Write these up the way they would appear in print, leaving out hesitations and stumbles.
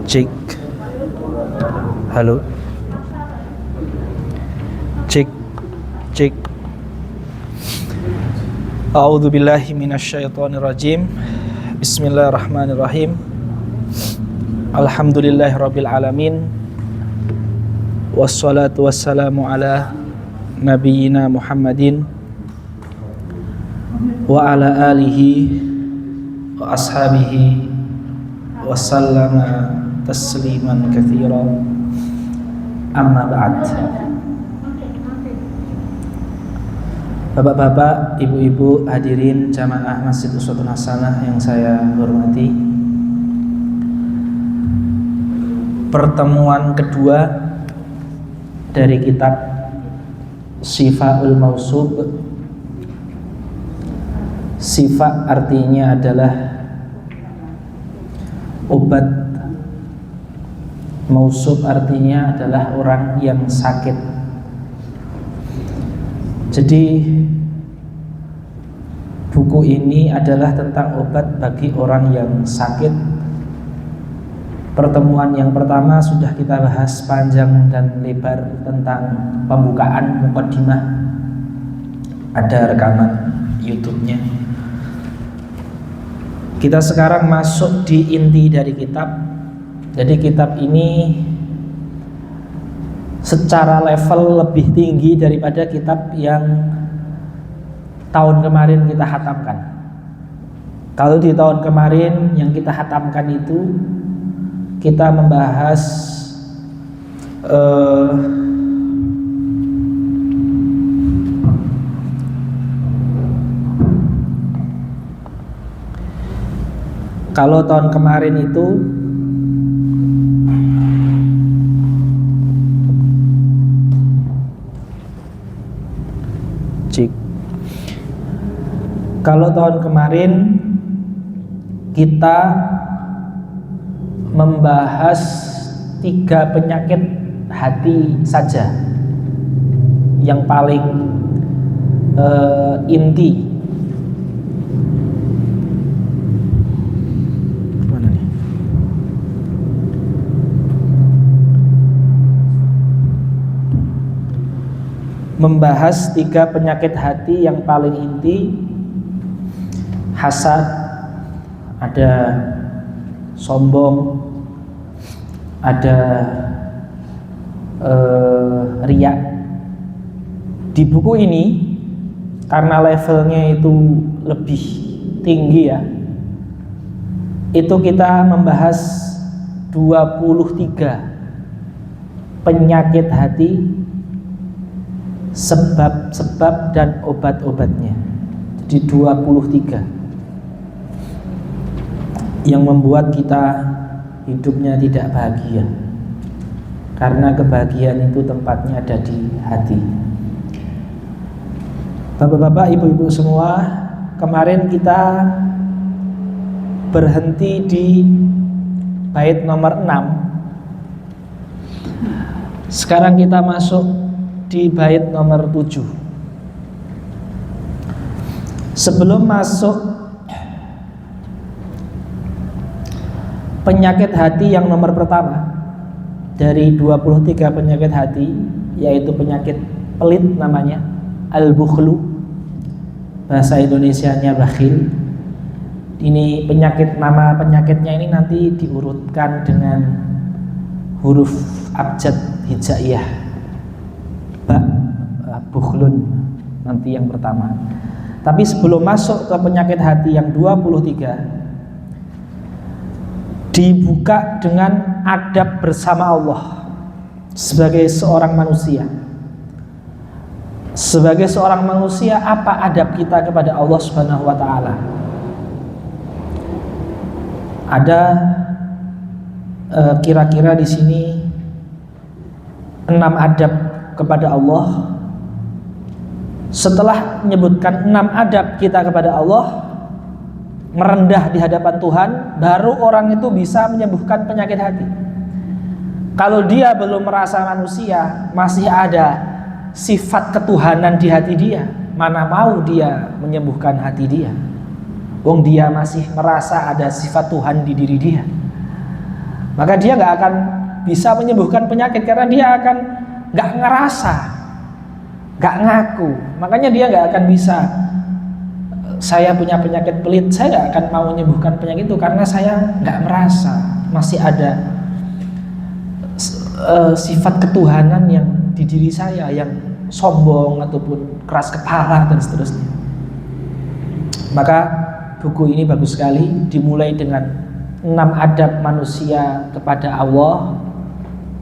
Cek. Halo. Cek. Cek. A'udzu billahi minasyaitonir rajim. Bismillahirrahmanirrahim. Alhamdulillahirabbil alamin. Wassalatu wassalamu ala nabiyyina Muhammadin wa ala alihi wa ashabihi wa sallama tasliman katsiran. Amma ba'd. Bapak-bapak, ibu-ibu, hadirin jamaah Masjid Uswatun Hasanah yang saya hormati, pertemuan kedua dari kitab Syifaul Mausub. Syifa artinya adalah obat, mausub artinya adalah orang yang sakit. Jadi buku ini adalah tentang obat bagi orang yang sakit. Pertemuan yang pertama sudah kita bahas panjang dan lebar tentang pembukaan muqaddimah. Ada rekaman YouTube-nya. Kita sekarang masuk di inti dari kitab. Jadi kitab ini secara level lebih tinggi daripada kitab yang tahun kemarin kita hatamkan. Kalau di tahun kemarin yang kita hatamkan itu kita membahas kalau tahun kemarin itu kalau tahun kemarin kita membahas 3 penyakit hati saja yang paling inti. Mana nih? Membahas 3 penyakit hati yang paling inti. Hasad, ada sombong, ada riya. Di buku ini karena levelnya itu lebih tinggi ya, itu kita membahas 23 penyakit hati, sebab-sebab dan obat-obatnya. Jadi 23 yang membuat kita hidupnya tidak bahagia, karena kebahagiaan itu tempatnya ada di hati. Bapak-bapak, ibu-ibu semua, kemarin kita berhenti di bait nomor 6. Sekarang kita masuk di bait nomor 7. Sebelum masuk penyakit hati yang nomor pertama dari 23 penyakit hati, yaitu penyakit pelit, namanya al-bukhlu, bahasa Indonesianya bakhil. Ini penyakit, nama penyakitnya ini nanti diurutkan dengan huruf abjad hijaiyah, ba, bukhlun nanti yang pertama. Tapi sebelum masuk ke penyakit hati yang 23, dibuka dengan adab bersama Allah sebagai seorang manusia. Sebagai seorang manusia, apa adab kita kepada Allah Subhanahu wa taala? Ada kira-kira di sini 6 adab kepada Allah. Setelah menyebutkan 6 adab kita kepada Allah, merendah di hadapan Tuhan, baru orang itu bisa menyembuhkan penyakit hati. Kalau dia belum merasa manusia, masih ada sifat ketuhanan di hati dia, mana mau dia menyembuhkan hati dia. Wong dia masih merasa ada sifat Tuhan di diri dia, maka dia nggak akan bisa menyembuhkan penyakit karena dia akan nggak ngerasa, nggak ngaku. Makanya dia nggak akan bisa, saya punya penyakit pelit, saya nggak akan mau menyembuhkan penyakit itu karena saya nggak merasa masih ada sifat ketuhanan yang di diri saya yang sombong ataupun keras kepala dan seterusnya. Maka buku ini bagus sekali, dimulai dengan 6 adab manusia kepada Allah,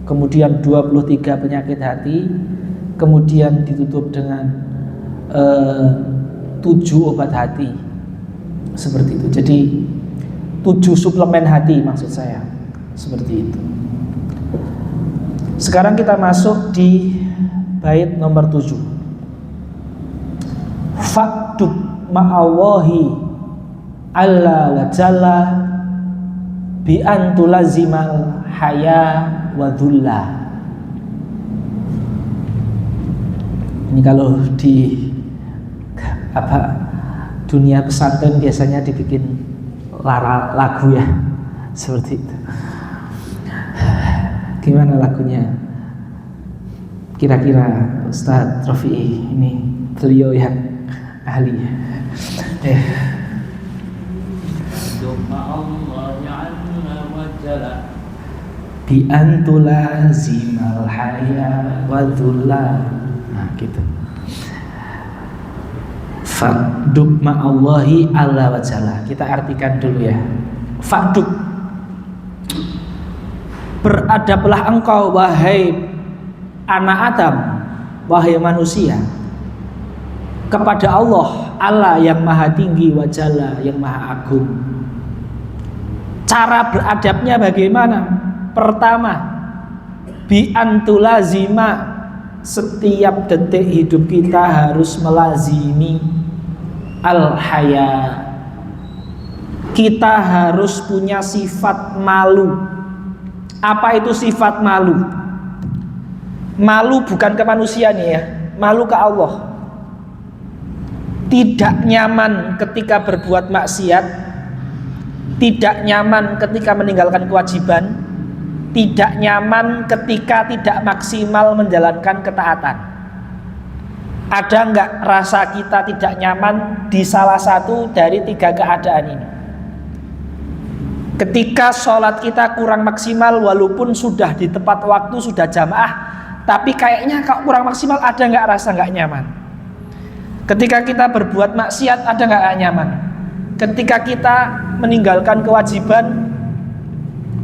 kemudian 23 penyakit hati, kemudian ditutup dengan 7 obat hati. Seperti itu. Jadi 7 suplemen hati maksud saya. Seperti itu. Sekarang kita masuk di bait nomor 7. Fa'dub ma'awahi alla wa jalla bi antulazimal haya wa dhulla. Ini kalau di dunia pesantren biasanya dibikin lagu ya, seperti itu. Gimana lagunya? Kira-kira Ustadz Rafi'i ini beliau yang ahli. Bi antulazimal haya wa dhulla. Nah gitu. Fa'dub ma'allahi alla wa jalla. Kita artikan dulu ya. Fa'dub, beradablah engkau wahai anak Adam, wahai manusia, kepada Allah yang maha tinggi wa jalla, yang maha agung. Cara beradabnya bagaimana? Pertama, bi antulazima, setiap detik hidup kita harus melazimi al-haya. Kita harus punya sifat malu. Apa itu sifat malu? Malu bukan ke manusia nih ya, malu ke Allah. Tidak nyaman ketika berbuat maksiat, tidak nyaman ketika meninggalkan kewajiban, tidak nyaman ketika tidak maksimal menjalankan ketaatan. Ada nggak rasa kita tidak nyaman di salah satu dari 3 keadaan ini? Ketika sholat kita kurang maksimal, walaupun sudah di tepat waktu, sudah jamaah, tapi kayaknya kalau kurang maksimal, ada nggak rasa nggak nyaman? Ketika kita berbuat maksiat, ada nggak nyaman? Ketika kita meninggalkan kewajiban,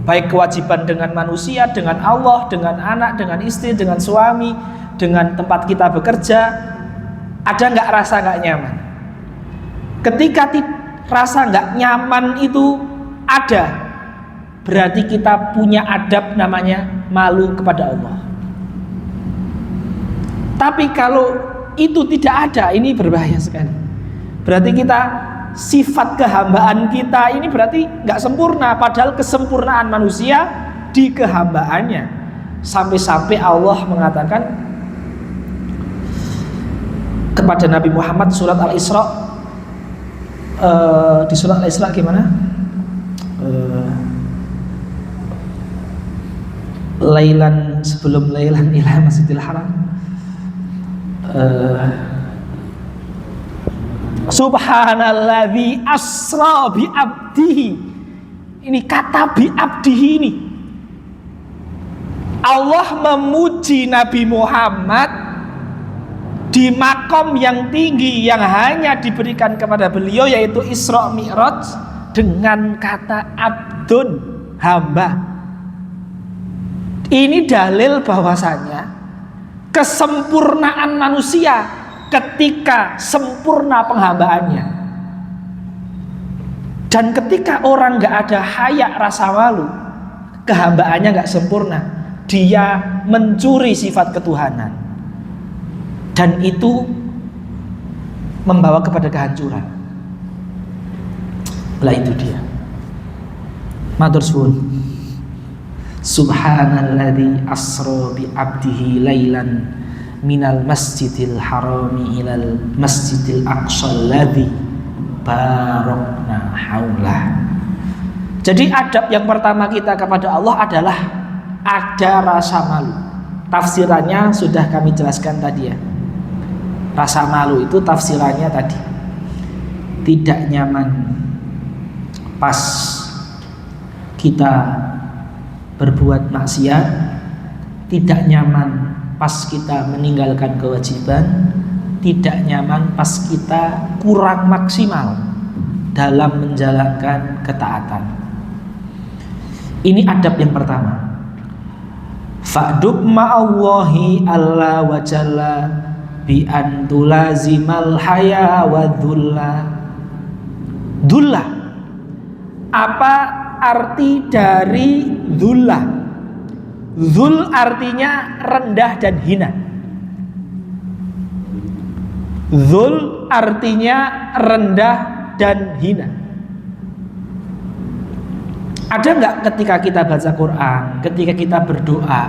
baik kewajiban dengan manusia, dengan Allah, dengan anak, dengan istri, dengan suami, dengan tempat kita bekerja, ada nggak rasa nggak nyaman? Ketika rasa nggak nyaman itu ada, berarti kita punya adab namanya malu kepada Allah. Tapi kalau itu tidak ada, ini berbahaya sekali. Berarti kita, sifat kehambaan kita ini berarti nggak sempurna, padahal kesempurnaan manusia di kehambaannya. Sampai-sampai Allah mengatakan kepada Nabi Muhammad, surat Al-Isra, di surat Al-Isra gimana? Lailan, sebelum lailan ila Masjidil Haram, Subhanalladzi asra bi abdihi. Ini kata bi abdihi ini, Allah memuji Nabi Muhammad di makom yang tinggi yang hanya diberikan kepada beliau, yaitu Isra Mi'raj, dengan kata abdun, hamba. Ini dalil bahwasanya kesempurnaan manusia ketika sempurna penghambaannya. Dan ketika orang gak ada haya, rasa malu, kehambaannya gak sempurna, dia mencuri sifat ketuhanan, dan itu membawa kepada kehancuran. Lah itu dia. Matur suwun. Subhanalladzi asra bi abdihi lailan minal masjidil harami ilal masjidil aqsa alladzi barakna haulah. Jadi adab yang pertama kita kepada Allah adalah ada rasa malu. Tafsirannya sudah kami jelaskan tadi ya. Rasa malu itu tafsirannya tadi, tidak nyaman pas kita berbuat maksiat, tidak nyaman pas kita meninggalkan kewajiban, tidak nyaman pas kita kurang maksimal dalam menjalankan ketaatan. Ini adab yang pertama. Fa'dub ma'allahi alla wa jalla bi an tulazimal haya wa dhulla. Dhulla. Apa arti dari dhulla? Dhul artinya rendah dan hina. Dhul artinya rendah dan hina. Ada nggak ketika kita baca Quran, ketika kita berdoa,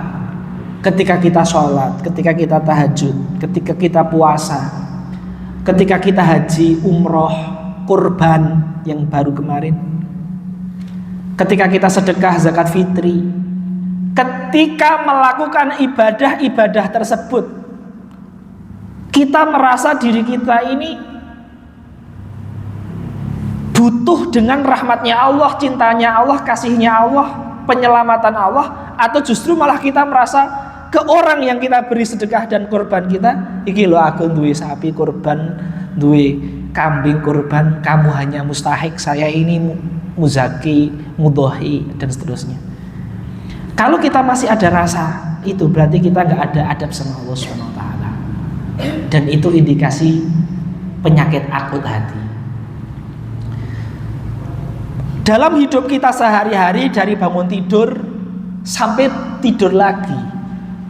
ketika kita sholat, ketika kita tahajud, ketika kita puasa, ketika kita haji, umroh, kurban yang baru kemarin, ketika kita sedekah, zakat fitri, ketika melakukan ibadah-ibadah tersebut, kita merasa diri kita ini butuh dengan rahmatnya Allah, cintanya Allah, kasihnya Allah, penyelamatan Allah, atau justru malah kita merasa ke orang yang kita beri sedekah dan kurban kita, iki lho aku duwe sapi kurban, duwe kambing kurban, kamu hanya mustahik, saya ini muzaki, mudhohi, dan seterusnya. Kalau kita masih ada rasa itu, berarti kita nggak ada adab sama Allah SWT, dan itu indikasi penyakit akut hati. Dalam hidup kita sehari-hari, dari bangun tidur sampai tidur lagi,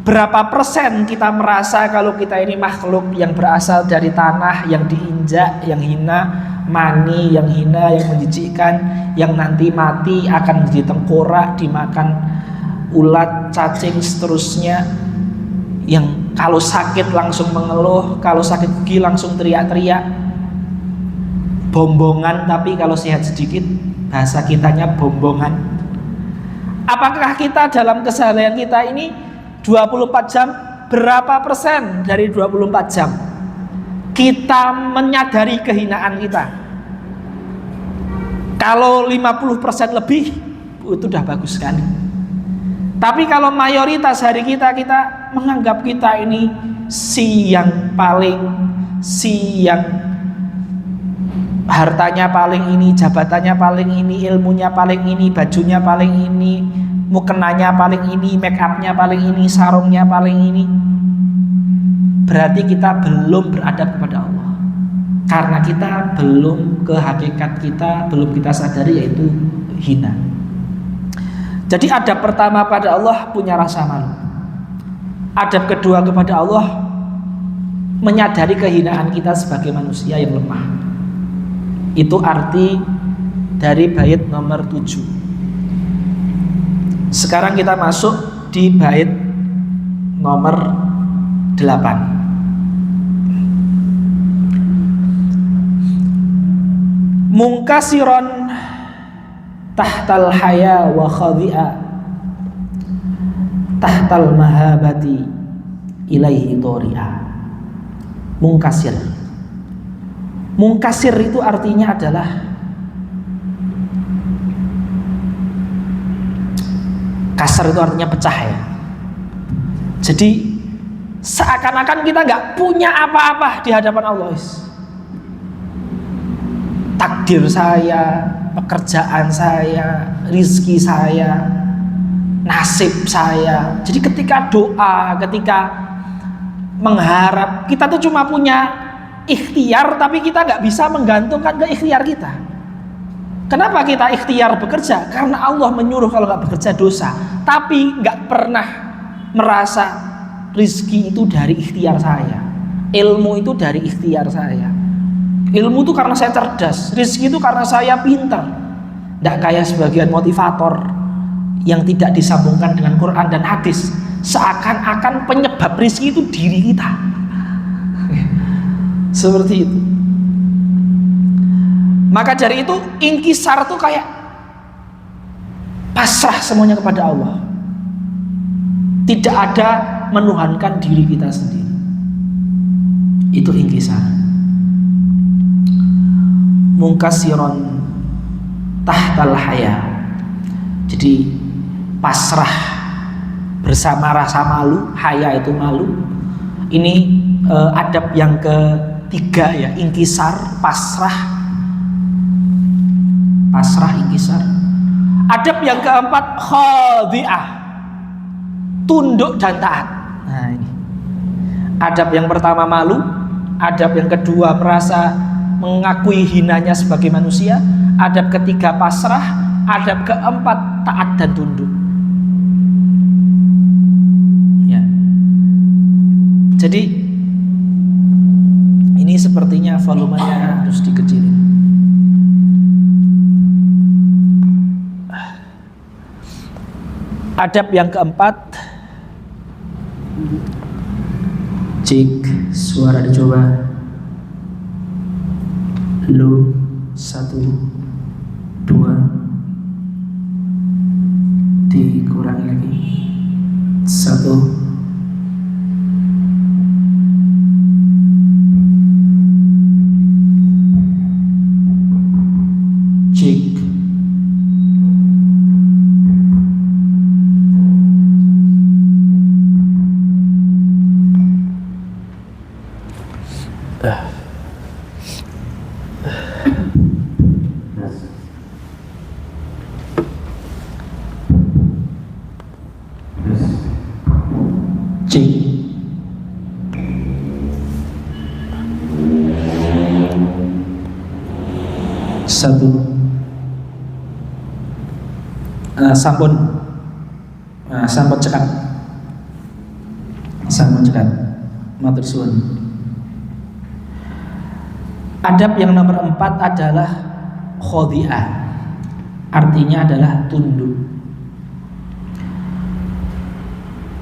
berapa persen kita merasa kalau kita ini makhluk yang berasal dari tanah, yang diinjak, yang hina, mani yang hina, yang menjijikkan, yang nanti mati akan menjadi tengkorak, dimakan ulat, cacing, seterusnya, yang kalau sakit langsung mengeluh, kalau sakit gigi langsung teriak-teriak, bombongan, tapi kalau sehat sedikit bahasa kitanya bombongan. Apakah kita dalam keseharian kita ini 24 jam, berapa persen dari 24 jam kita menyadari kehinaan kita? Kalau 50% lebih, itu udah bagus sekali. Tapi kalau mayoritas hari kita menganggap kita ini si yang hartanya paling ini, jabatannya paling ini, ilmunya paling ini, bajunya paling ini, mukenanya paling ini, make upnya paling ini, sarungnya paling ini. Berarti kita belum beradab kepada Allah, karena kita belum ke hakikat kita, belum kita sadari, yaitu hina. Jadi adab pertama pada Allah punya rasa malu. Adab kedua kepada Allah menyadari kehinaan kita sebagai manusia yang lemah. Itu arti dari bait nomor 7. Sekarang kita masuk di bait nomor 8. Mungkasiron tahtal haya wa khadhi'a tahtal mahabati ilaihi tori'a. Mungkasir. Mungkasir itu artinya adalah kasar, itu artinya pecah ya. Jadi seakan-akan kita nggak punya apa-apa di hadapan Allah. Takdir saya, pekerjaan saya, rizki saya, nasib saya. Jadi ketika doa, ketika mengharap, kita tuh cuma punya ikhtiar, tapi kita nggak bisa menggantungkan ke ikhtiar kita. Kenapa kita ikhtiar bekerja? Karena Allah menyuruh, kalau nggak bekerja dosa. Tapi nggak pernah merasa rizki itu dari ikhtiar saya, ilmu itu dari ikhtiar saya. Ilmu itu karena saya cerdas, rizki itu karena saya pintar. Nggak kayak sebagian motivator yang tidak disambungkan dengan Quran dan hadis, seakan-akan penyebab rizki itu diri kita. Seperti itu. Maka dari itu ingkisar tuh kayak pasrah semuanya kepada Allah. Tidak ada menuhankan diri kita sendiri. Itu ingkisar. Mungkasiron tahtal haya. Jadi pasrah bersama rasa malu. Haya itu malu. Ini adab yang ketiga ya, ingkisar, pasrah, ingkisar. Adab yang keempat khadi'ah, tunduk dan taat. Nah ini adab yang pertama malu, adab yang kedua merasa mengakui hinanya sebagai manusia, adab ketiga pasrah, adab keempat taat dan tunduk. Ya. Jadi ini sepertinya volumenya harus dikecilin. Adab yang keempat, cek suara dicoba. Lu 1 2, dikurangi lagi 1. Cek. Sampun cekat matur suwun. Adab yang nomor 4 adalah khodi'ah, artinya adalah tunduk.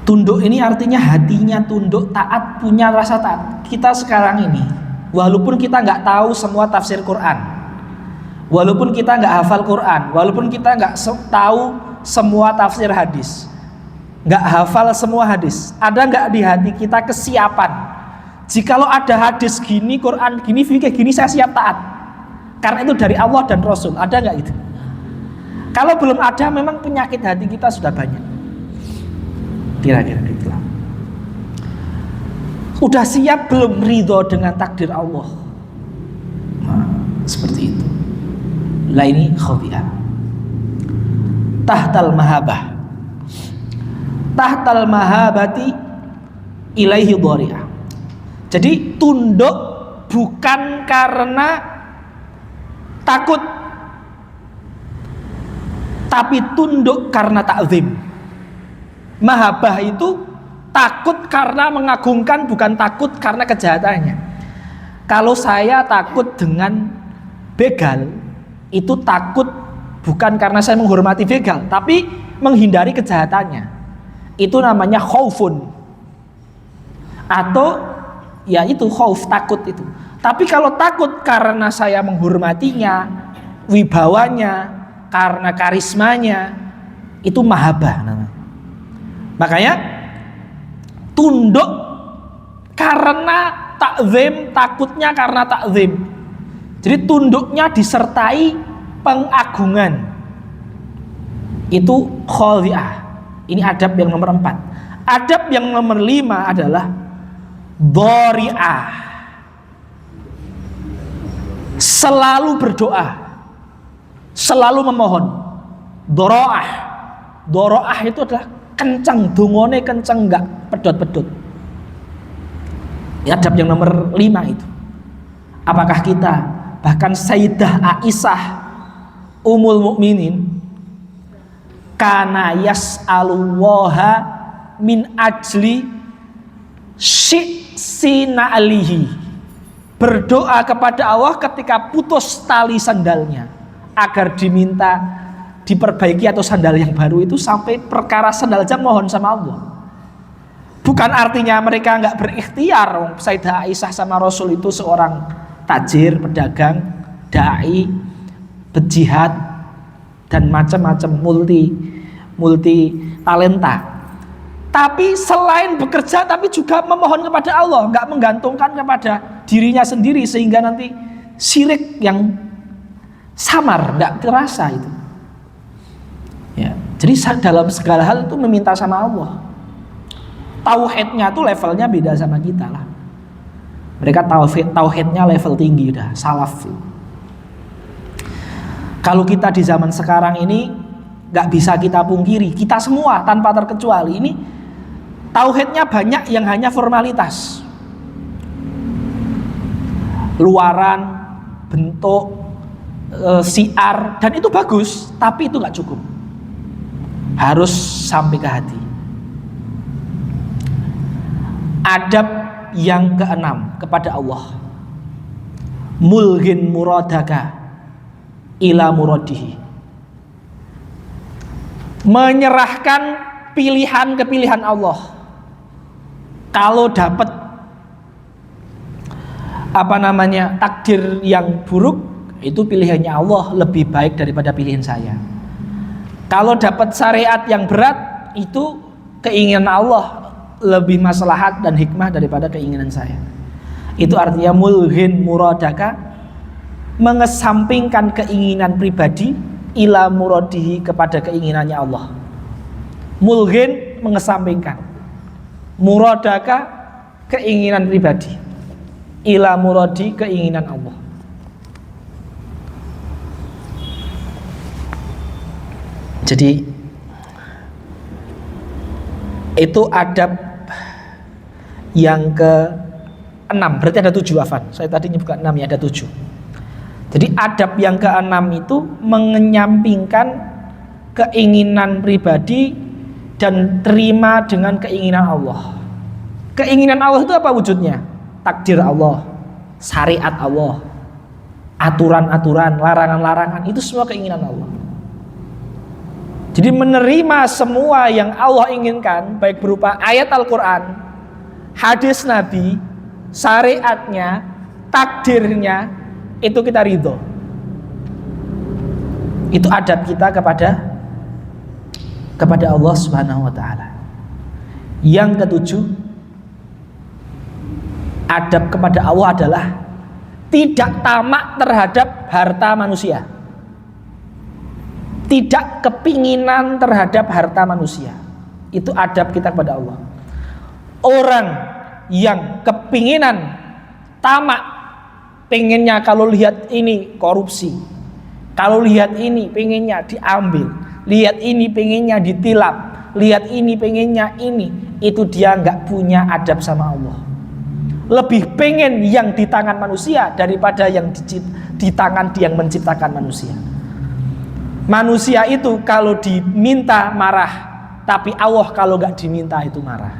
Tunduk ini artinya hatinya tunduk, taat, punya rasa taat. Kita sekarang ini walaupun kita nggak tahu semua tafsir Quran, walaupun kita nggak hafal Quran, walaupun kita nggak tahu semua tafsir hadis, nggak hafal semua hadis, ada nggak di hati kita kesiapan? Jikalau ada hadis gini, Quran gini, fikih gini, saya siap taat. Karena itu dari Allah dan Rasul. Ada nggak itu? Kalau belum ada, memang penyakit hati kita sudah banyak. Kira-kira gitu. Udah siap belum ridho dengan takdir Allah? Nah, seperti itu. Lah ini khodi'ah. Tahtal mahabah. Tahtal mahabati ilaihi dhari'ah. Jadi tunduk bukan karena takut, tapi tunduk karena ta'zim. Mahabah itu takut karena mengagungkan, bukan takut karena kejahatannya. Kalau saya takut dengan begal, itu takut bukan karena saya menghormati begal, tapi menghindari kejahatannya. Itu namanya khaufun. Atau ya itu khauf, takut itu. Tapi kalau takut karena saya menghormatinya, wibawanya, karena karismanya, itu mahabah namanya. Makanya tunduk karena takzim, takutnya karena takzim. Jadi tunduknya disertai pengagungan. Itu khodi'ah. Ini adab yang nomor 4. Adab yang nomor 5 adalah dhari'ah. Selalu berdoa, selalu memohon. Dhoro'ah itu adalah kencang, dungone kencang, enggak pedot-pedot. Adab yang nomor 5 itu. Apakah kita, bahkan Sayyidah Aisyah Ummul Mukminin, kana yas'alullaha min ajli syi'sina alihi, berdoa kepada Allah ketika putus tali sandalnya agar diminta diperbaiki atau sandal yang baru itu, sampai perkara sandal aja mohon sama Allah. Bukan artinya mereka nggak berikhtiar. Sayyidah Aisyah sama Rasul itu seorang tajir, pedagang, dai, berjihad, dan macam-macam multi talenta. Tapi selain bekerja, tapi juga memohon kepada Allah, nggak menggantungkan kepada dirinya sendiri sehingga nanti syirik yang samar, nggak terasa itu. Ya, jadi dalam segala hal itu meminta sama Allah. Tauhidnya tuh levelnya beda sama kita lah. Mereka tauhidnya level tinggi udah, salaf. Kalau kita di zaman sekarang ini nggak bisa kita pungkiri, kita semua tanpa terkecuali ini tauhidnya banyak yang hanya formalitas, luaran, bentuk, siar, dan itu bagus, tapi itu nggak cukup, harus sampai ke hati. Adab yang keenam kepada Allah, mulghin muradaka ila muradihi, menyerahkan pilihan ke pilihan Allah. Kalau dapat takdir yang buruk, itu pilihannya Allah lebih baik daripada pilihan saya. Kalau dapat syariat yang berat, itu keinginan Allah lebih maslahat dan hikmah daripada keinginan saya. Itu artinya mulghin muradaka, mengesampingkan keinginan pribadi ila muradihi, kepada keinginannya Allah. Mulghin mengesampingkan, muradaka keinginan pribadi, ila muradi keinginan Allah. Jadi itu adab yang ke-6, berarti ada 7 afan. Saya tadi nyebutkan 6 ya, ada 7. Jadi adab yang ke-6 itu menyampingkan keinginan pribadi dan terima dengan keinginan Allah. Keinginan Allah itu apa wujudnya? Takdir Allah, syariat Allah, aturan-aturan, larangan-larangan, itu semua keinginan Allah. Jadi menerima semua yang Allah inginkan, baik berupa ayat Al-Quran, hadis Nabi, syariatnya, takdirnya, itu kita ridho. Itu adab kita kepada Allah Subhanahu wa ta'ala. Yang ke-7, adab kepada Allah adalah tidak tamak terhadap harta manusia, tidak kepinginan terhadap harta manusia. Itu adab kita kepada Allah. Orang yang kepinginan, tamak, pengennya kalau lihat ini korupsi, kalau lihat ini pengennya diambil, lihat ini pengennya ditilap, lihat ini pengennya ini, itu dia nggak punya adab sama Allah. Lebih pengen yang di tangan manusia daripada yang di tangan yang menciptakan manusia. Manusia itu kalau diminta marah, tapi Allah kalau nggak diminta itu marah.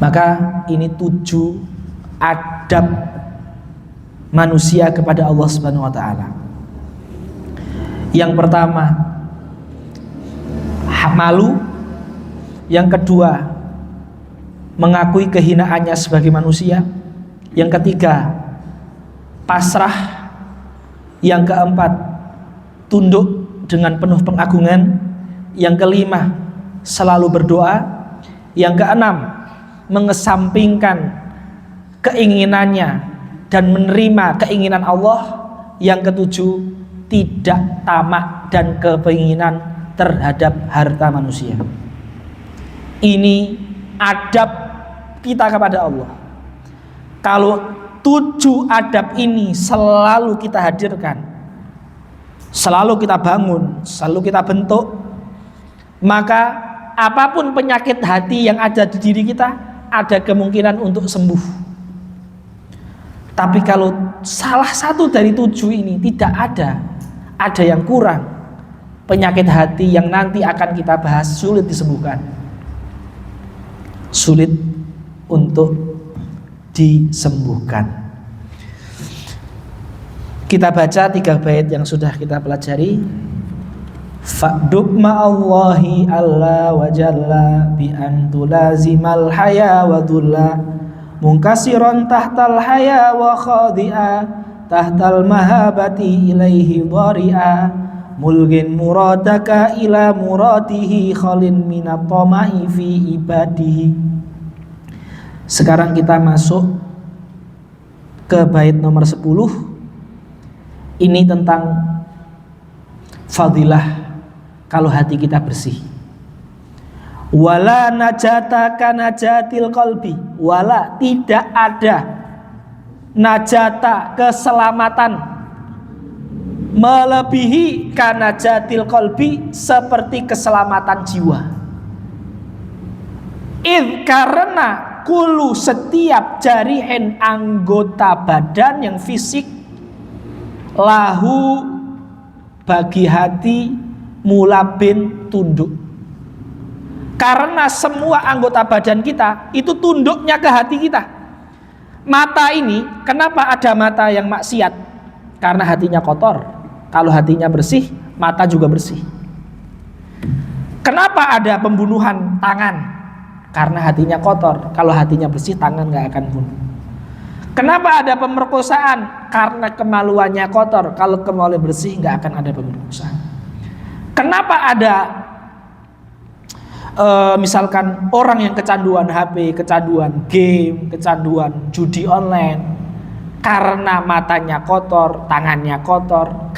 Maka ini 7 adab manusia kepada Allah Subhanahu wa ta'ala. Yang pertama, malu. Yang kedua, mengakui kehinaannya sebagai manusia. Yang ketiga, pasrah. Yang keempat, tunduk dengan penuh pengagungan. Yang kelima, selalu berdoa. Yang keenam, mengesampingkan keinginannya dan menerima keinginan Allah. Yang ketujuh, tidak tamak dan keinginan terhadap harta manusia. Ini adab kita kepada Allah. Kalau 7 adab ini selalu kita hadirkan, selalu kita bangun, selalu kita bentuk, maka apapun penyakit hati yang ada di diri kita ada kemungkinan untuk sembuh. Tapi kalau salah satu dari 7 ini tidak ada yang kurang, penyakit hati yang nanti akan kita bahas sulit disembuhkan, sulit untuk disembuhkan. Kita baca 3 bait yang sudah kita pelajari. Fa'dub ma'allahi alla wa jalla bi an tulazimal haya wa dhulla Mungkasiron tahtal haya wa khadi'a, tahtal mahabati ilaihi dhari'a, mulgin muradaka ila muradihi, khalin minat tama'i fi ibadihi. Sekarang kita masuk ke bait nomor 10. Ini tentang fadilah kalau hati kita bersih. Wala najata kanajatil qalbi, wala tidak ada najata keselamatan melebihi kanajatil qalbi seperti keselamatan jiwa. Karena kulu setiap jarihin anggota badan yang fisik lahu bagi hati mulabin tunduk. Karena semua anggota badan kita itu tunduknya ke hati kita. Mata ini, kenapa ada mata yang maksiat? Karena hatinya kotor. Kalau hatinya bersih, mata juga bersih. Kenapa ada pembunuhan tangan? Karena hatinya kotor. Kalau hatinya bersih, tangan gak akan bunuh. Kenapa ada pemerkosaan? Karena kemaluannya kotor. Kalau kemaluan bersih, gak akan ada pemerkosaan. Kenapa ada misalkan orang yang kecanduan HP, kecanduan game, kecanduan judi online? Karena matanya kotor, tangannya kotor.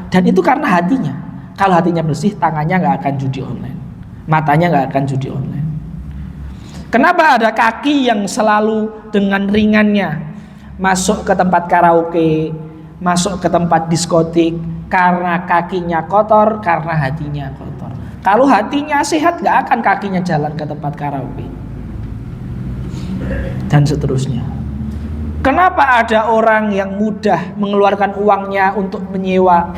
Dan itu karena hatinya. Kalau hatinya bersih, tangannya nggak akan judi online, matanya nggak akan judi online. Kenapa ada kaki yang selalu dengan ringannya masuk ke tempat karaoke, masuk ke tempat diskotik? Karena kakinya kotor, karena hatinya kotor. Kalau hatinya sehat, gak akan kakinya jalan ke tempat karaoke dan seterusnya. Kenapa ada orang yang mudah mengeluarkan uangnya untuk menyewa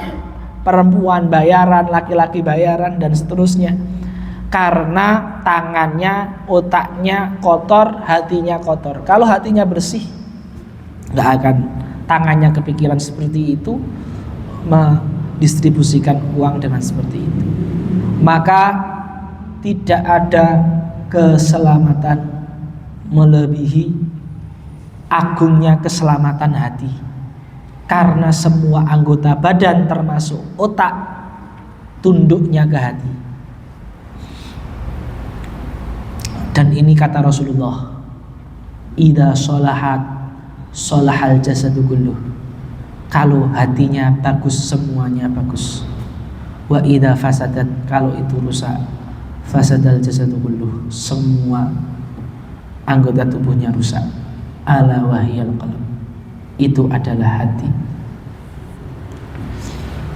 perempuan bayaran, laki-laki bayaran dan seterusnya? Karena tangannya, otaknya kotor, hatinya kotor. Kalau hatinya bersih, gak akan tangannya kepikiran seperti itu, mendistribusikan uang dengan seperti itu. Maka tidak ada keselamatan melebihi agungnya keselamatan hati. Karena semua anggota badan termasuk otak tunduknya ke hati. Dan ini kata Rasulullah, idza sholahat sholahal jasadu kulluh. Kalau hatinya bagus, semuanya bagus. Wa idza fasadat, kalau itu rusak, fasadal jasadu kulluh, semua anggota tubuhnya rusak. Ala wahyal qalb, itu adalah hati.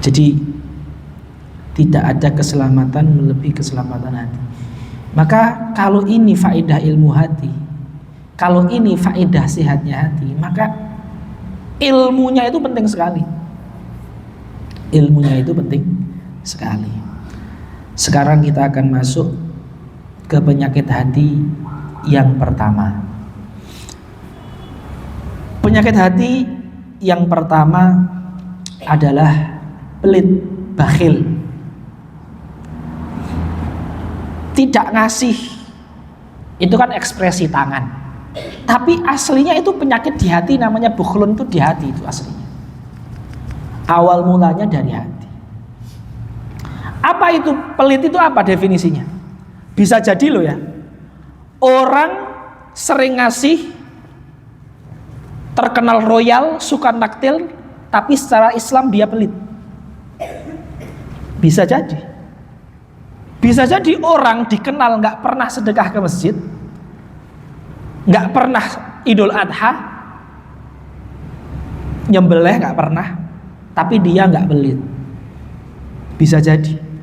Jadi tidak ada keselamatan melebihi keselamatan hati. Maka kalau ini faedah ilmu hati, kalau ini faedah sehatnya hati, maka ilmunya itu penting sekali. Ilmunya itu penting sekali. Sekarang kita akan masuk ke penyakit hati yang pertama. Penyakit hati yang pertama adalah pelit, bakhil, tidak ngasih. Itu kan ekspresi tangan, tapi aslinya itu penyakit di hati, namanya bukhlun, itu di hati itu aslinya. Awal mulanya dari hati. Apa itu pelit? Itu apa definisinya? Bisa jadi loh ya, orang sering ngasih, terkenal royal, suka naktil, tapi secara Islam dia pelit. Bisa jadi. Bisa jadi orang dikenal nggak pernah sedekah ke masjid, nggak pernah Idul Adha, nyembelih nggak pernah, tapi dia nggak pelit. Bisa jadi.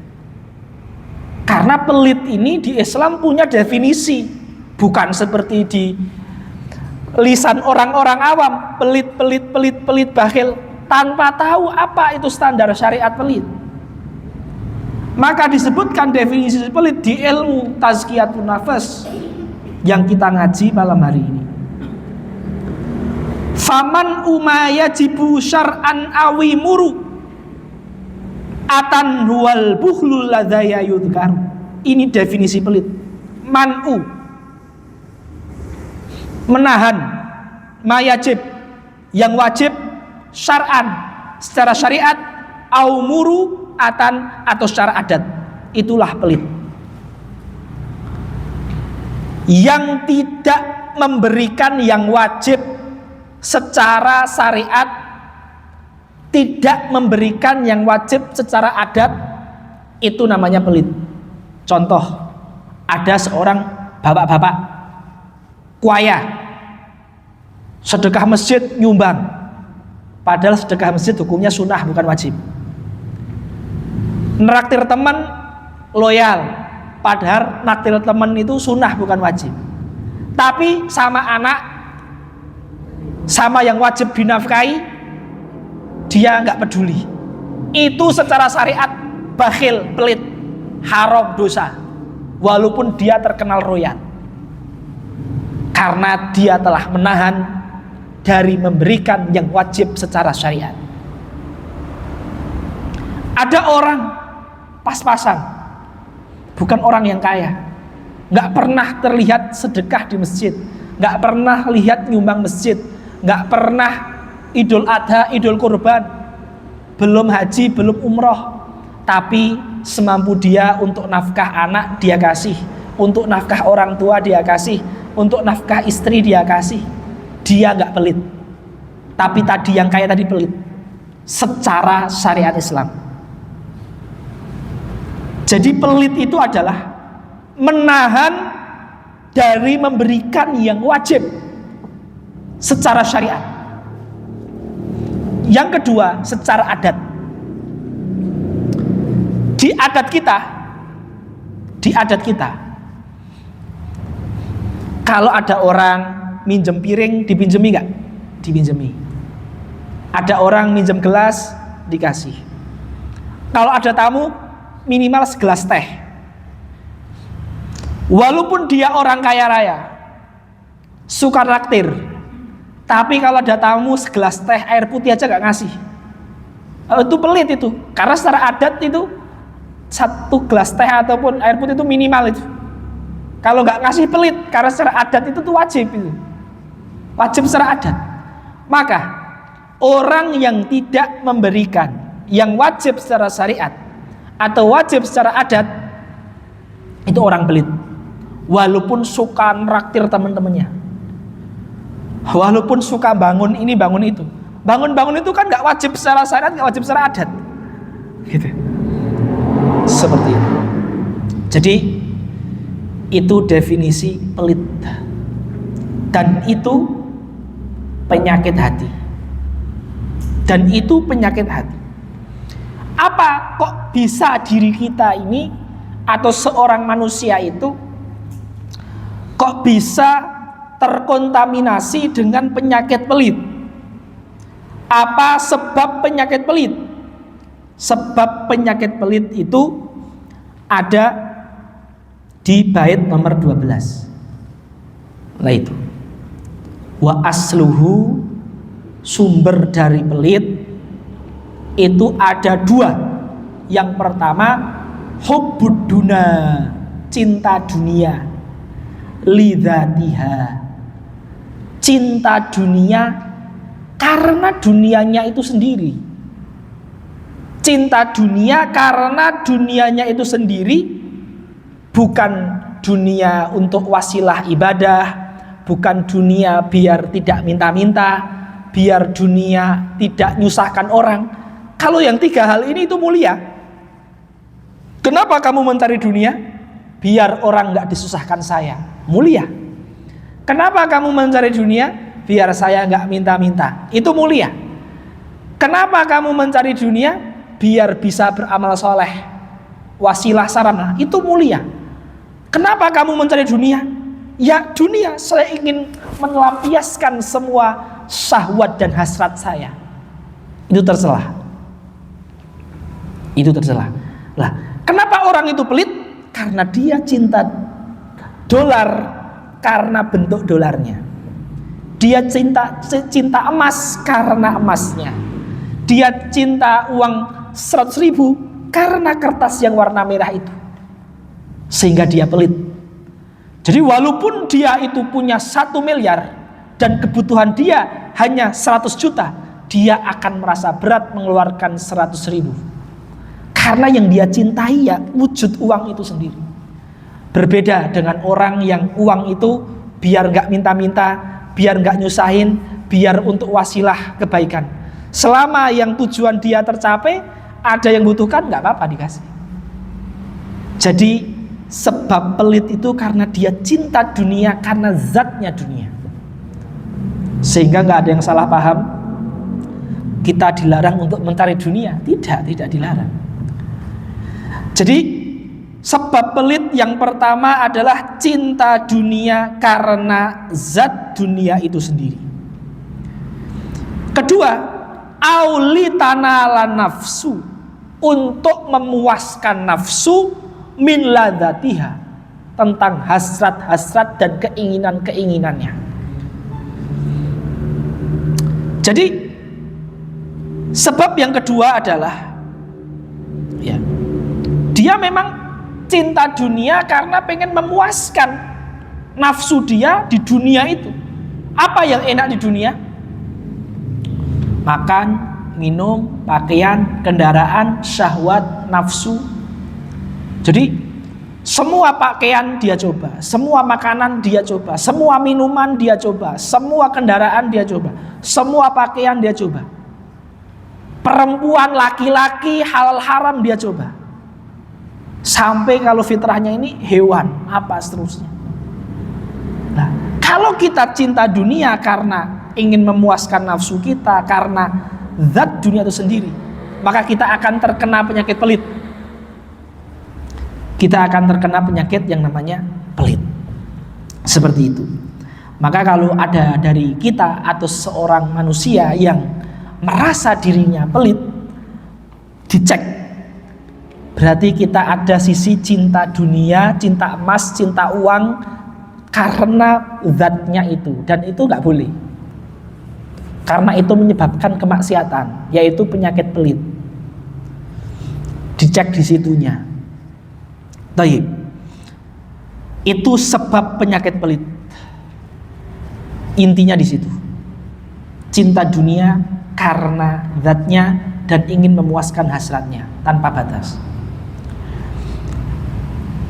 Karena pelit ini di Islam punya definisi, bukan seperti di lisan orang-orang awam, pelit, bakhil, tanpa tahu apa itu standar syariat pelit. Maka disebutkan definisi pelit di ilmu tazkiyatun nafas yang kita ngaji malam hari ini. Faman umayajibu syar'an awi muru atan huwal bukhlul ladzaya yudhkar. Ini definisi pelit. Man'u, menahan mayajib, yang wajib syar'an secara syariat, au muru'atan atau secara adat, itulah pelit. Yang tidak memberikan yang wajib secara syariat, tidak memberikan yang wajib secara adat, itu namanya pelit. Contoh, ada seorang bapak-bapak kuaya, sedekah masjid nyumbang, padahal sedekah masjid hukumnya sunnah bukan wajib. Neraktir teman loyal, padahal naktir teman itu sunnah bukan wajib. Tapi sama anak, sama yang wajib dinafkahi, dia nggak peduli. Itu secara syariat bakhil, pelit, haram, dosa, walaupun dia terkenal royal, karena dia telah menahan dari memberikan yang wajib secara syariat. Ada orang pas-pasan, bukan orang yang kaya, nggak pernah terlihat sedekah di masjid, nggak pernah lihat nyumbang masjid, nggak pernah idul adha, idul kurban, belum haji, belum umroh, tapi semampu dia untuk nafkah anak dia kasih, untuk nafkah orang tua dia kasih, untuk nafkah istri dia kasih. Dia nggak pelit. Tapi tadi yang kaya tadi pelit secara syariat Islam. Jadi pelit itu adalah menahan dari memberikan yang wajib secara syariat. Yang kedua, secara adat. Di adat kita, kalau ada orang minjem piring, dipinjemi nggak? Dipinjemi. Ada orang minjem gelas, dikasih. Kalau ada tamu, minimal segelas teh. Walaupun dia orang kaya raya, suka traktir, tapi kalau ada tamu segelas teh air putih aja nggak ngasih, itu pelit itu. Karena secara adat itu satu gelas teh ataupun air putih itu minimal itu. Kalau nggak ngasih pelit, karena secara adat itu tuh wajib itu, wajib secara adat. Maka orang yang tidak memberikan yang wajib secara syariat atau wajib secara adat, itu orang pelit. Walaupun suka nraktir teman-temannya, walaupun suka bangun ini bangun itu, bangun-bangun itu kan nggak wajib secara syariat, nggak wajib secara adat, gitu. Seperti itu. Jadi itu definisi pelit, dan itu penyakit hati, dan itu penyakit hati. Apa kok bisa diri kita ini atau seorang manusia itu kok bisa terkontaminasi dengan penyakit pelit? Apa sebab penyakit pelit? Sebab penyakit pelit itu ada di bait nomor 12. Nah itu, wa asluhu, sumber dari pelit itu ada dua. Yang pertama, hubbud duna, cinta dunia, lidzatiha, cinta dunia karena dunianya itu sendiri. Cinta dunia karena dunianya itu sendiri, bukan dunia untuk wasilah ibadah, bukan dunia biar tidak minta-minta, biar dunia tidak nyusahkan orang. Kalau yang tiga hal ini itu mulia. Kenapa kamu mencari dunia? Biar orang nggak disusahkan saya, mulia. Kenapa kamu mencari dunia? Biar saya nggak minta-minta, itu mulia. Kenapa kamu mencari dunia? Biar bisa beramal soleh, wasilah sarana, itu mulia. Kenapa kamu mencari dunia? Ya dunia, saya ingin melampiaskan semua syahwat dan hasrat saya. Itu tercela. Itu tercela. Lah, kenapa orang itu pelit? Karena dia cinta dolar karena bentuk dolarnya. Dia cinta emas karena emasnya. Dia cinta uang 100.000 karena kertas yang warna merah itu. Sehingga dia pelit. Jadi walaupun dia itu punya 1 miliar, dan kebutuhan dia hanya 100 juta, dia akan merasa berat mengeluarkan 100.000. Karena yang dia cintai ya wujud uang itu sendiri. Berbeda dengan orang yang uang itu biar gak minta-minta, biar gak nyusahin, biar untuk wasilah kebaikan. Selama yang tujuan dia tercapai, ada yang butuhkan, gak apa-apa dikasih. Jadi sebab pelit itu karena dia cinta dunia, karena zatnya dunia. Sehingga gak ada yang salah paham, kita dilarang untuk mencari dunia. Tidak dilarang. Jadi sebab pelit yang pertama adalah cinta dunia karena zat dunia itu sendiri. Kedua, aulitana nafsu, untuk memuaskan nafsu min ladzatiha, tentang hasrat-hasrat dan keinginan-keinginannya. Jadi sebab yang kedua adalah ya, dia memang cinta dunia karena pengen memuaskan nafsu dia di dunia itu. Apa yang enak di dunia? Makan, minum, pakaian, kendaraan, syahwat, nafsu. Jadi semua pakaian dia coba, semua makanan dia coba, semua minuman dia coba, semua kendaraan dia coba, semua pakaian dia coba. Perempuan, laki-laki, halal haram dia coba. Sampai kalau fitrahnya ini hewan, apa seterusnya. Nah, kalau kita cinta dunia karena ingin memuaskan nafsu kita, karena zat dunia itu sendiri, maka kita akan terkena penyakit pelit. Kita akan terkena penyakit yang namanya pelit. Seperti itu. Maka kalau ada dari kita atau seorang manusia yang merasa dirinya pelit, dicek. Berarti kita ada sisi cinta dunia, cinta emas, cinta uang karena zatnya itu, dan itu nggak boleh. Karena itu menyebabkan kemaksiatan, yaitu penyakit pelit. Dicek di situnya. Baik. Itu sebab penyakit pelit. Intinya di situ. Cinta dunia karena zatnya dan ingin memuaskan hasratnya tanpa batas.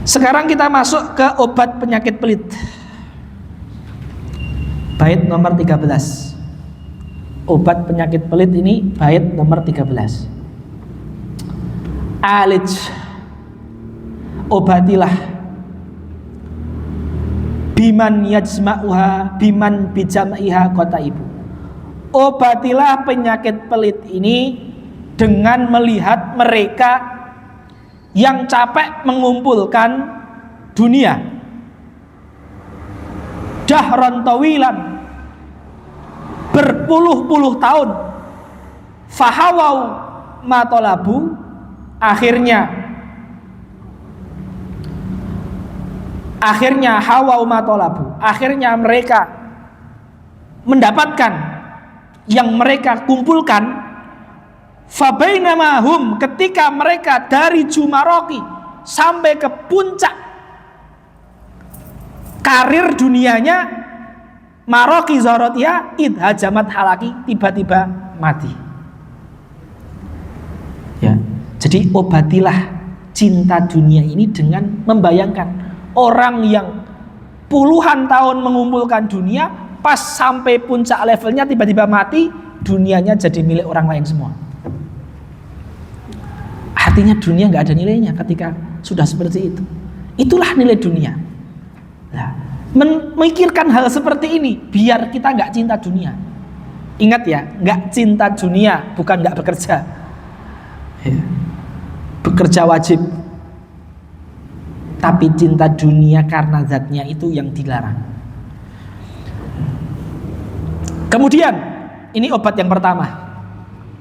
Sekarang kita masuk ke obat penyakit pelit. Bait nomor 13. Obat penyakit pelit ini bait nomor 13. Alij, obatilah, biman yajma'uha biman bijam'iha kota ibu. Obatilah penyakit pelit ini dengan melihat mereka yang capek mengumpulkan dunia dahron tawilan, berpuluh-puluh tahun, fahawau matolabu, akhirnya hawau matolabu, akhirnya mereka mendapatkan yang mereka kumpulkan. Fabainamahum, ketika mereka dari Jumaroki sampai ke puncak karir dunianya, Maroki Zorotia idhajamat halaki, tiba-tiba mati. Ya, jadi obatilah cinta dunia ini dengan membayangkan orang yang puluhan tahun mengumpulkan dunia, pas sampai puncak levelnya tiba-tiba mati, dunianya jadi milik orang lain semua. Artinya dunia nggak ada nilainya ketika sudah seperti itu. Itulah nilai dunia. Nah, memikirkan hal seperti ini biar kita nggak cinta dunia. Ingat ya, nggak cinta dunia bukan nggak bekerja. Ya. Bekerja wajib. Tapi cinta dunia karena zatnya itu yang dilarang. Kemudian ini obat yang pertama.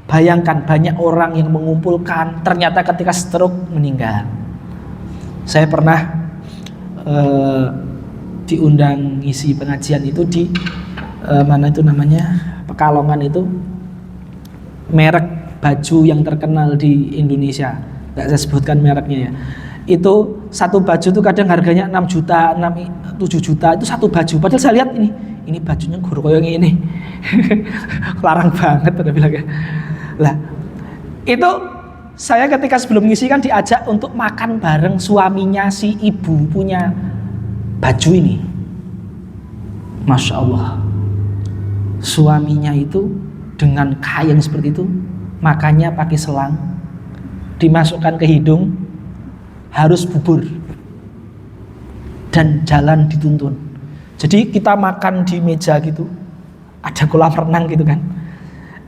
Bayangkan banyak orang yang mengumpulkan, ternyata ketika stroke meninggal. Saya pernah diundang ngisi pengajian itu di mana itu namanya, Pekalongan itu, merek baju yang terkenal di Indonesia, nggak saya sebutkan mereknya ya. Itu satu baju itu kadang harganya 6 juta, 7 juta, itu satu baju. Padahal saya lihat ini bajunya guru koyo ngene. Larang banget udah bilang ya. Lah, itu saya ketika sebelum ngisi kan diajak untuk makan bareng suaminya si ibu punya baju ini. Masya Allah, suaminya itu dengan kain seperti itu, makannya pakai selang, dimasukkan ke hidung, harus bubur, dan jalan dituntun. Jadi kita makan di meja gitu, ada kolam renang gitu kan.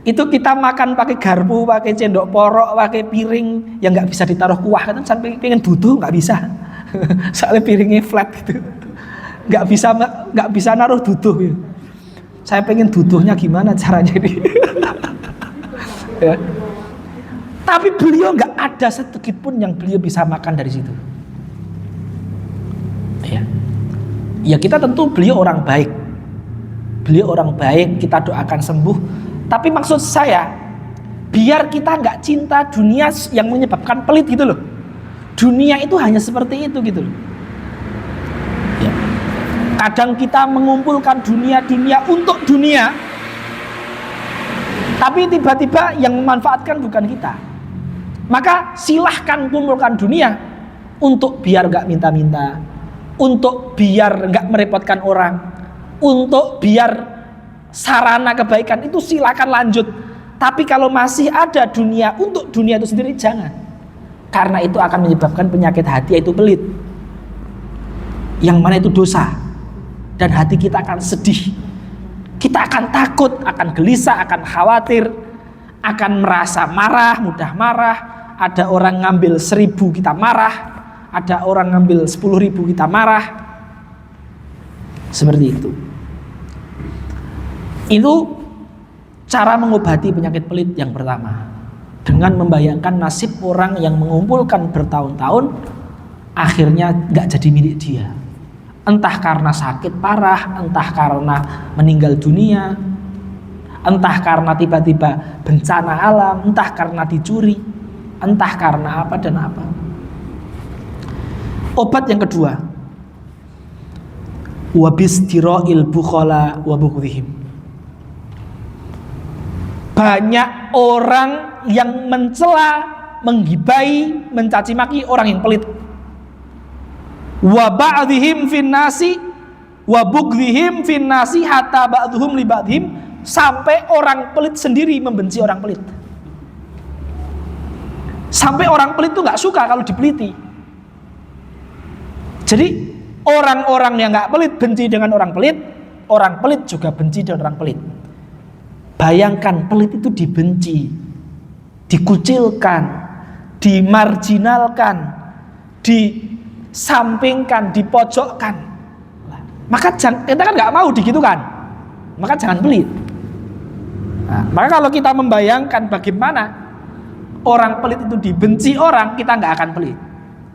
Itu kita makan pakai garpu, pakai cendok porok, pakai piring yang nggak bisa ditaruh kuah kan, sampai pengen duduh nggak bisa, soalnya piringnya flat gitu, nggak bisa naruh duduh. Gitu. Saya pengen duduhnya gimana caranya ini. Ya. Tapi beliau nggak ada sedikit pun yang beliau bisa makan dari situ. Ya kita tentu beliau orang baik, kita doakan sembuh. Tapi maksud saya, biar kita nggak cinta dunia yang menyebabkan pelit gitu loh. Dunia itu hanya seperti itu gitu loh. Ya. Kadang kita mengumpulkan dunia untuk dunia, tapi tiba-tiba yang memanfaatkan bukan kita. Maka silahkan kumpulkan dunia untuk biar nggak minta-minta, untuk biar nggak merepotkan orang, untuk biar sarana kebaikan itu silakan lanjut. Tapi kalau masih ada dunia untuk dunia itu sendiri jangan, karena itu akan menyebabkan penyakit hati, yaitu pelit, yang mana itu dosa, dan hati kita akan sedih, kita akan takut, akan gelisah, akan khawatir, akan merasa marah, mudah marah. Ada orang ngambil 1.000 kita marah, ada orang ngambil 10.000 kita marah, seperti itu. Itu cara mengobati penyakit pelit yang pertama, dengan membayangkan nasib orang yang mengumpulkan bertahun-tahun akhirnya gak jadi milik dia, entah karena sakit parah, entah karena meninggal dunia, entah karena tiba-tiba bencana alam, entah karena dicuri, entah karena apa dan apa. Obat yang kedua, wabistira'il bukhala wa bughdihim. Banyak orang yang mencela, menggibai, mencaci maki orang yang pelit. Wa ba'dihim finnasi wa bughdihim finnasi hatta ba'dhum li ba'dihim, sampai orang pelit sendiri membenci orang pelit. Sampai orang pelit itu nggak suka kalau dipeliti. Jadi orang-orang yang nggak pelit benci dengan orang pelit juga benci dengan orang pelit. Bayangkan, pelit itu dibenci, dikucilkan, dimarginalkan, disampingkan, dipojokkan. Maka kita kan nggak mau digitukan, maka jangan pelit. Nah, maka kalau kita membayangkan bagaimana orang pelit itu dibenci orang, kita nggak akan pelit.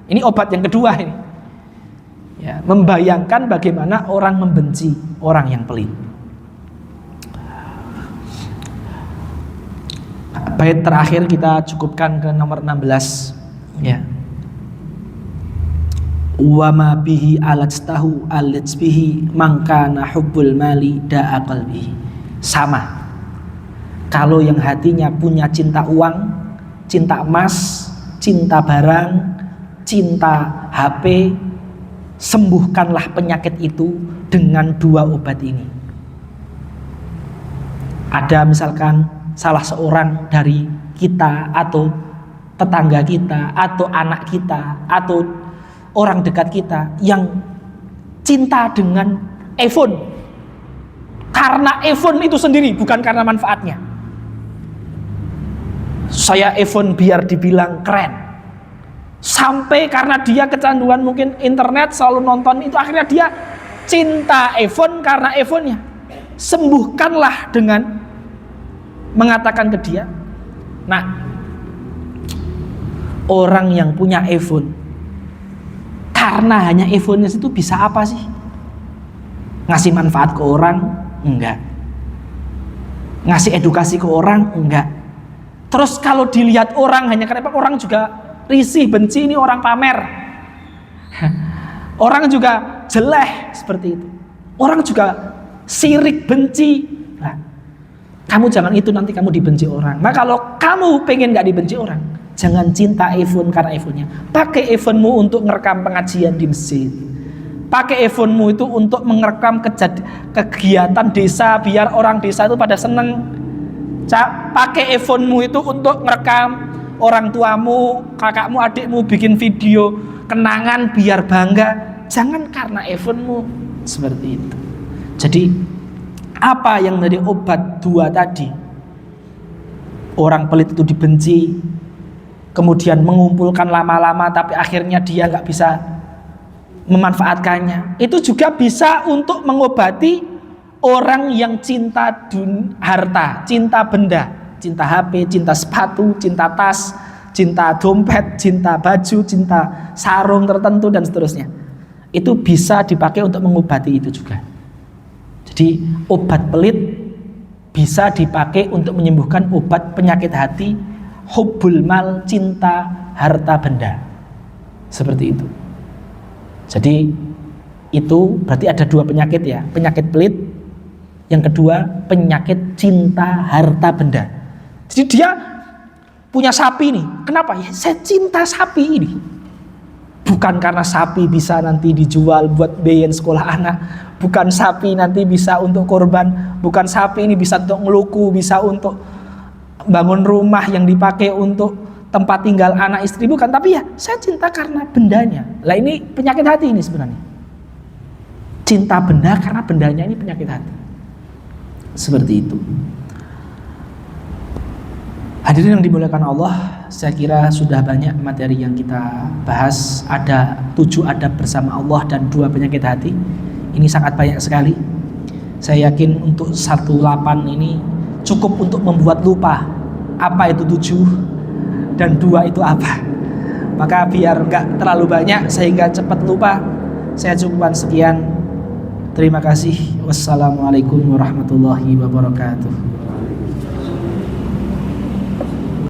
Ini obat yang kedua ini. Ya, membayangkan bagaimana orang membenci orang yang pelit. Bait terakhir kita cukupkan ke nomor 16, ya. Wa ma bihi alajtahu alajbihi mangkana hubbul mali da'a qalbihi. Sama. Kalau yang hatinya punya cinta uang, cinta emas, cinta barang, cinta HP, sembuhkanlah penyakit itu dengan 2 obat ini. Ada misalkan salah seorang dari kita atau tetangga kita atau anak kita atau orang dekat kita yang cinta dengan iPhone, karena iPhone itu sendiri, bukan karena manfaatnya. Saya iPhone biar dibilang keren, sampai karena dia kecanduan mungkin internet, selalu nonton itu, akhirnya dia cinta iPhone karena iPhone-nya. Sembuhkanlah dengan mengatakan ke dia, nah, orang yang punya iPhone, karena hanya iPhone-nya itu bisa apa sih? Ngasih manfaat ke orang? Enggak. Ngasih edukasi ke orang? Enggak. Terus kalau dilihat orang hanya karena orang juga risih, benci, ini orang pamer. Orang juga jelek seperti itu. Orang juga sirik, benci. Nah, kamu jangan itu, nanti kamu dibenci orang. Maka kalau kamu pengen gak dibenci orang, jangan cinta iPhone karena iPhone-nya. Pakai iPhone-mu untuk ngerekam pengajian di masjid. Pakai iPhone-mu itu untuk merekam kegiatan desa biar orang desa itu pada seneng. Pakai iPhone-mu itu untuk ngerekam orang tuamu, kakakmu, adikmu bikin video kenangan biar bangga. Jangan karena iPhone-mu seperti itu. Jadi apa yang dari obat dua tadi, orang pelit itu dibenci, kemudian mengumpulkan lama-lama tapi akhirnya dia nggak bisa memanfaatkannya, itu juga bisa untuk mengobati orang yang cinta harta, cinta benda, cinta HP, cinta sepatu, cinta tas, cinta dompet, cinta baju, cinta sarung tertentu dan seterusnya. Itu bisa dipakai untuk mengobati itu juga. Jadi obat pelit bisa dipakai untuk menyembuhkan obat penyakit hati, hubbul mal, cinta harta benda. Seperti itu. Jadi itu berarti ada dua penyakit ya, penyakit pelit, yang kedua penyakit cinta harta benda. Jadi dia punya sapi nih, kenapa ya? Saya cinta sapi ini, bukan karena sapi bisa nanti dijual buat biayain sekolah anak, bukan sapi nanti bisa untuk korban, bukan sapi ini bisa untuk ngeluku, bisa untuk bangun rumah yang dipakai untuk tempat tinggal anak istri, bukan, tapi ya saya cinta karena bendanya. Lah ini penyakit hati ini sebenarnya. Cinta benda karena bendanya ini penyakit hati. Seperti itu. Hadirin yang dimuliakan Allah, saya kira sudah banyak materi yang kita bahas. Ada 7 adab bersama Allah dan 2 penyakit hati. Ini sangat banyak sekali. Saya yakin untuk 18 ini cukup untuk membuat lupa apa itu 7 dan 2 itu apa. Maka biar gak terlalu banyak sehingga cepat lupa, saya cukupkan sekian. Terima kasih. Wassalamualaikum warahmatullahi wabarakatuh.